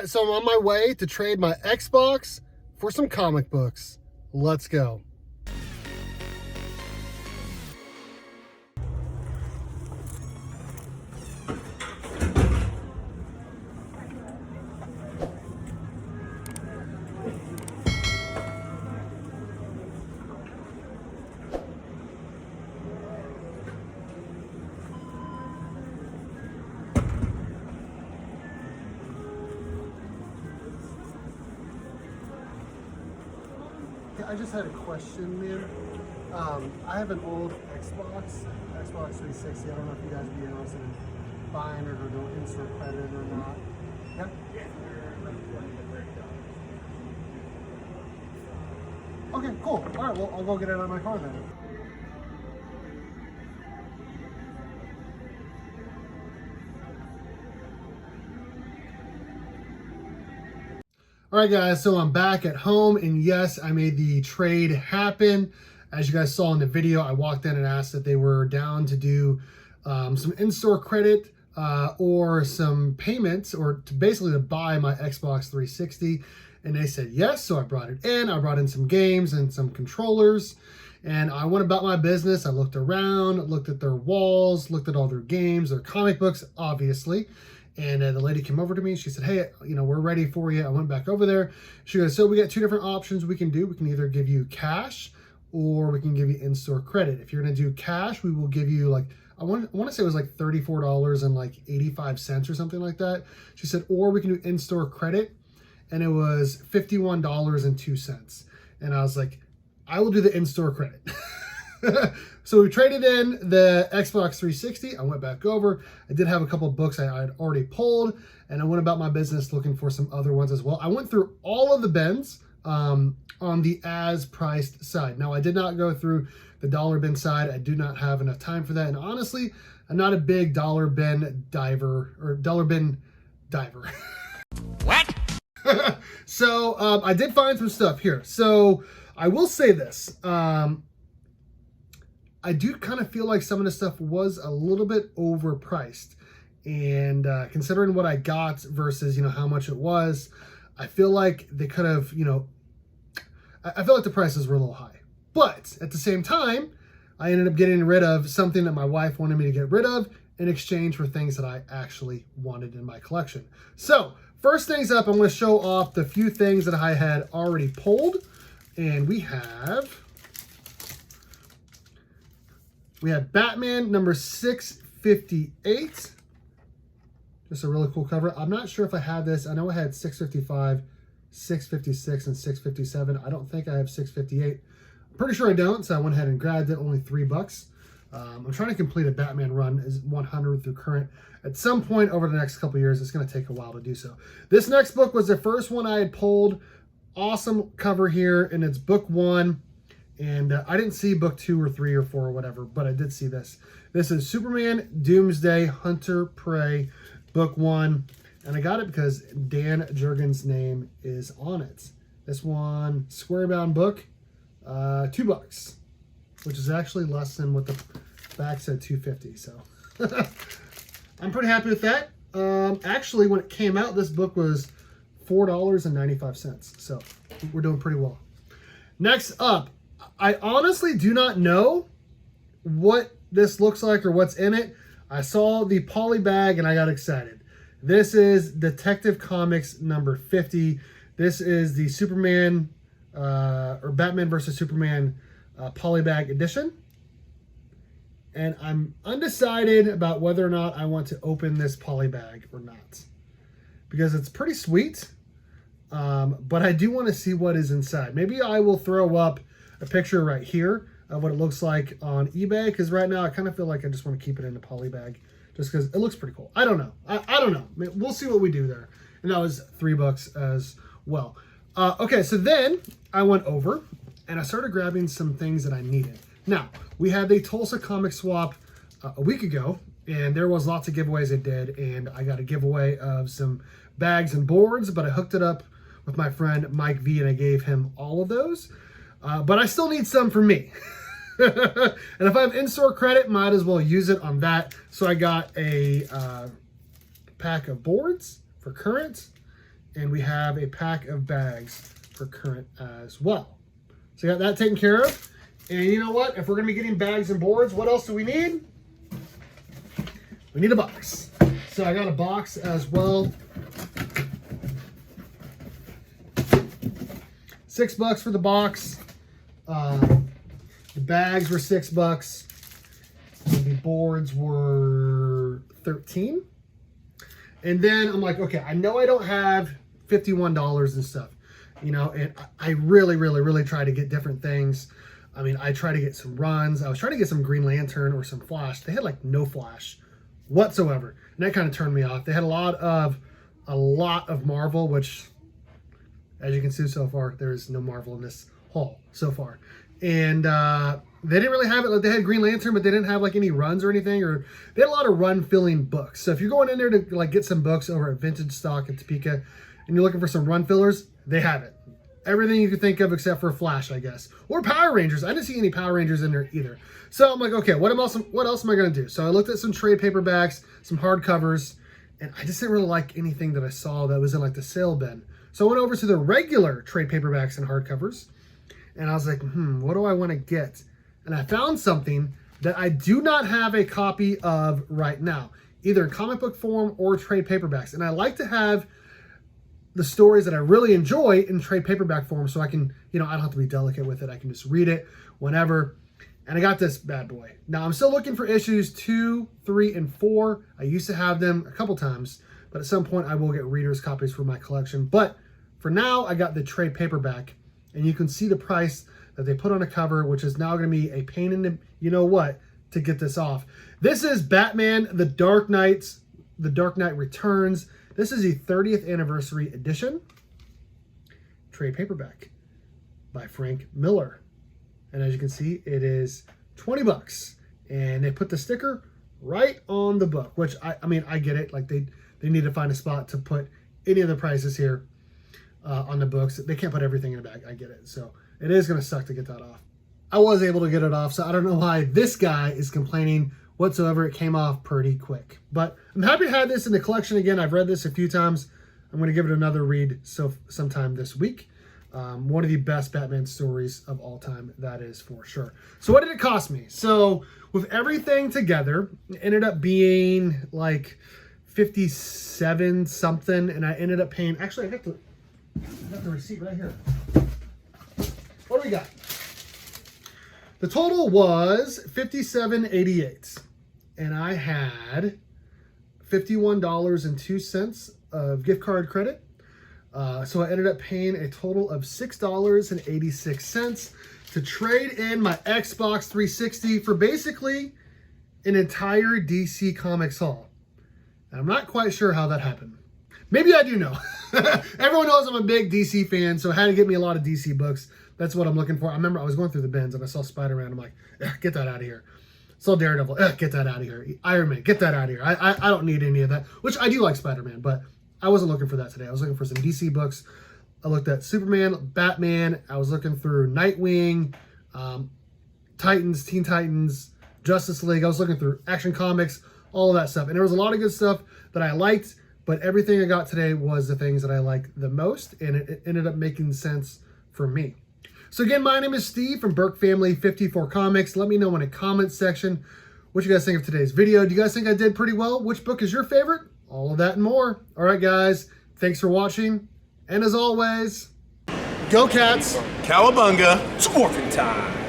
right, so I'm on my way to trade my Xbox for some comic books. Let's go. I just had a question, man. I have an old Xbox 360. I don't know if you guys would be interested in buying it or doing insert credit or not. Yep. Okay, cool. All right, well, I'll go get it out of my car then. All right, guys, so I'm back at home, and yes, I made the trade happen. As you guys saw in the video, I walked in and asked if they were down to do some in-store credit or some payments, or basically to buy my Xbox 360, and they said yes, so I brought it in. I brought in some games and some controllers, and I went about my business. I looked around, looked at their walls, looked at all their games, their comic books, obviously. And the lady came over to me. She said, hey, we're ready for you. I went bawant back over there. She goes, so we got two different options we can do. We can either give you cash or we can give you in-store credit. If you're going to do cash, we will give you I want to say it was like $34.85 or something like that. She said, or we can do in-store credit. And it was $51.02. And I was like, I will do the in-store credit. So we traded in the Xbox 360. I went back over. I did have a couple of books I had already pulled, and I went about my business looking for some other ones as well. I went through all of the bins on the as priced side. Now, I did not go through the dollar bin side. I do not have enough time for that. And honestly, I'm not a big dollar bin diver. What? So I did find some stuff here. So I will say this. I do kind of feel like some of the stuff was a little bit overpriced, and considering what I got versus, how much it was, I feel like they could have, I feel like the prices were a little high. But at the same time, I ended up getting rid of something that my wife wanted me to get rid of in exchange for things that I actually wanted in my collection. So first things up, I'm going to show off the few things that I had already pulled, and we have Batman number 658. Just a really cool cover. I'm not sure if I had this. I know I had 655, 656, and 657. I don't think I have 658. I'm pretty sure I don't, so I went ahead and grabbed it. Only $3. I'm trying to complete a Batman run as 100 through current. At some point over the next couple years, it's going to take a while to do so. This next book was the first one I had pulled. Awesome cover here, and it's book 1. And I didn't see book 2 or 3 or 4 or whatever, but I did see this. This is Superman Doomsday Hunter Prey, book 1. And I got it because Dan Jurgens' name is on it. This one, square bound book, $2, which is actually less than what the back said, $2.50. So I'm pretty happy with that. Actually, when it came out, this book was $4.95. So we're doing pretty well. Next up, I honestly do not know what this looks like or what's in it. I saw the poly bag and I got excited. This is Detective Comics number 50. This is the Superman or Batman versus Superman poly bag edition. And I'm undecided about whether or not I want to open this poly bag or not, because it's pretty sweet. But I do want to see what is inside. Maybe I will throw up a picture right here of what it looks like on eBay, because right now I kind of feel like I just want to keep it in the poly bag just because it looks pretty cool. I don't know. I don't know. We'll see what we do there. And that was $3 as well. Okay, so then I went over and I started grabbing some things that I needed. Now, we had the Tulsa Comic Swap a week ago, and there was lots of giveaways I did, and I got a giveaway of some bags and boards, but I hooked it up with my friend Mike V, and I gave him all of those. But I still need some for me. And if I have in-store credit, might as well use it on that. So I got a pack of boards for current, And we have a pack of bags for current as well. So I got that taken care of. And you know what? If we're going to be getting bags and boards, what else do we need? We need a box. So I got a box as well. $6 for the box. The bags were $6. The boards were $13. And then I'm like, okay, I know I don't have $51 and stuff, you know, and I really try to get different things. I mean, I try to get some runs. I was trying to get some Green Lantern or some Flash. They had like no Flash whatsoever. And that kind of turned me off. They had a lot of Marvel, which, as you can see so far, there's no Marvel in this haul so far. And they didn't really have it. Like, they had Green Lantern, but they didn't have like any runs or anything, or they had a lot of run filling books. So if you're going in there to like get some books over at Vintage Stock in Topeka and you're looking for some run fillers, they have it. Everything you could think of except for Flash, I guess. Or Power Rangers. I didn't see any Power Rangers in there either. So I'm like, okay, what else am I going to do? So I looked at some trade paperbacks, some hardcovers, and I just didn't really like anything that I saw that was in like the sale bin. So I went over to the regular trade paperbacks and hardcovers, and I was like, what do I want to get? And I found something that I do not have a copy of right now, either in comic book form or trade paperbacks. And I like to have the stories that I really enjoy in trade paperback form, so I can, you know, I don't have to be delicate with it. I can just read it whenever. And I got this bad boy. Now I'm still looking for issues 2, 3, and 4. I used to have them a couple times, but at some point I will get readers' copies for my collection. But for now, I got the trade paperback, and you can see the price that they put on a cover, which is now going to be a pain in the, you know what, to get this off. This is Batman: The Dark Knight Returns. This is the 30th anniversary edition. Trade paperback by Frank Miller. And as you can see, it is $20. And they put the sticker right on the book, which I mean, I get it. Like they need to find a spot to put any of the prices here on the books. They can't put everything in the bag. I get it. So it is going to suck to get that off. I was able to get it off, so I don't know why this guy is complaining whatsoever. It came off pretty quick. But I'm happy to have this in the collection again. I've read this a few times. I'm going to give it another read sometime this week. One of the best Batman stories of all time, that is for sure. So what did it cost me? So with everything together, it ended up being like 57 something, and I ended up paying, actually I got the receipt right here. What do we got? The total was $57.88, and I had $51.02 of gift card credit. So I ended up paying a total of $6.86 to trade in my Xbox 360 for basically an entire DC Comics haul. And I'm not quite sure how that happened. Maybe I do know. Everyone knows I'm a big DC fan, so I had to get me a lot of DC books. That's what I'm looking for. I remember I was going through the bins and I saw Spider-Man. I'm like, get that out of here. Saw Daredevil. Get that out of here. Iron Man. Get that out of here. I don't need any of that. Which I do like Spider-Man, but I wasn't looking for that today. I was looking for some DC books. I looked at Superman, Batman. I was looking through Nightwing, Titans, Teen Titans, Justice League. I was looking through Action Comics, all of that stuff. And there was a lot of good stuff that I liked, but everything I got today was the things that I liked the most, and it ended up making sense for me. So again, my name is Steve from Burke Family 54 Comics. Let me know in the comments section what you guys think of today's video. Do you guys think I did pretty well? Which book is your favorite? All of that and more. All right, guys. Thanks for watching. And as always, go Cats. Cowabunga. It's morphin' time.